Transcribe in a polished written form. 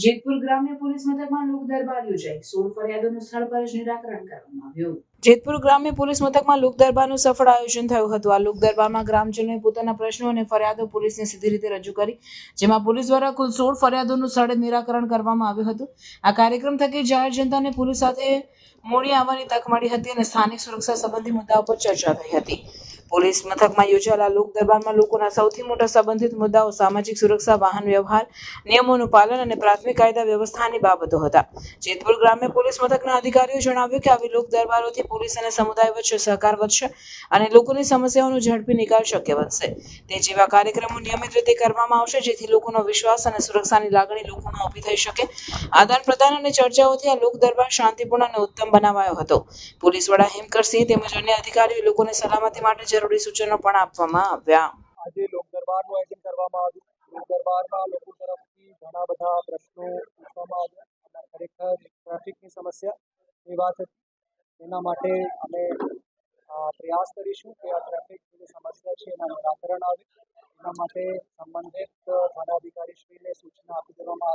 જેતપુર ગ્રામ્ય પોલીસ મથકમાં લોક દરબાર યોજાઈ 16 ફરિયાદોનું સ્થળ પર જ નિરાકરણ કરવામાં આવ્યું। જેતપુર ગ્રામ્ય પોલીસ મથકમાં લોક દરબારનું સફળ આયોજન થયું હતું। આ લોક દરબારમાં ગ્રામજનોએ પોતાના પ્રશ્નો અને ફરિયાદો પોલીસને સીધી રીતે રજૂ કરી, જેમાં પોલીસ દ્વારા કુલ 16 ફરિયાદોનું સ્થળે નિરાકરણ કરવામાં આવ્યું હતું। આ કાર્યક્રમ થકી જાહેર જનતાને પોલીસ સાથે મોડી આવવાની તક મળી હતી અને સ્થાનિક સુરક્ષા સંબંધી મુદ્દાઓ પર ચર્ચા થઈ હતી। પોલીસ મથકમાં યોજાયેલા લોક દરબારમાં લોકોના સૌથી મોટા સંબંધિત મુદ્દાઓ સામાજિક સુરક્ષા, વાહન વ્યવહાર, નિયમોનું પાલન અને પ્રાથમિક કાયદા વ્યવસ્થાની બાબતો હતા। જેતપુર ગ્રામ્ય પોલીસ મથકના અધિકારીઓ જણાવ્યું કે આવી લોક દરબારોથી પોલીસ અને સમુદાય વચ્ચે સહકાર વધશે અને લોકોની સમસ્યાઓનો ઝડપી નિકાલ શક્ય બનશે। તે જેવા કાર્યક્રમો નિયમિત રીતે કરવામાં આવશે, જેથી લોકોનો વિશ્વાસ અને સુરક્ષાની લાગણી લોકોમાં ઊભી થઈ શકે। આદાન પ્રદાન અને ચર્ચાઓથી આ લોક દરબાર શાંતિપૂર્ણ અને ઉત્તમ બનાવાયો હતો। પોલીસ વડા હિમકરસિંહ તેમજ અન્ય અધિકારીઓ લોકોને સલામતી માટે જરૂરી સૂચનો પણ આપવામાં આવ્યા। આજે લોક દરબારનું આયોજન કરવામાં આવ્યું। લોક દરબારમાં લોકો તરફથી ઘણા બધા પ્રશ્નો પૂછવામાં આવ્યા અને ખરેખર ટ્રાફિકની સમસ્યા એ વાત હતી। એના માટે અમે પ્રયાસ કરીશું કે આ ટ્રાફિકની સમસ્યા છે એના નિરાકરણ આવે। એના માટે સંબંધિત થાણા અધિકારીશ્રીને સૂચના આપી દેવામાં આવી।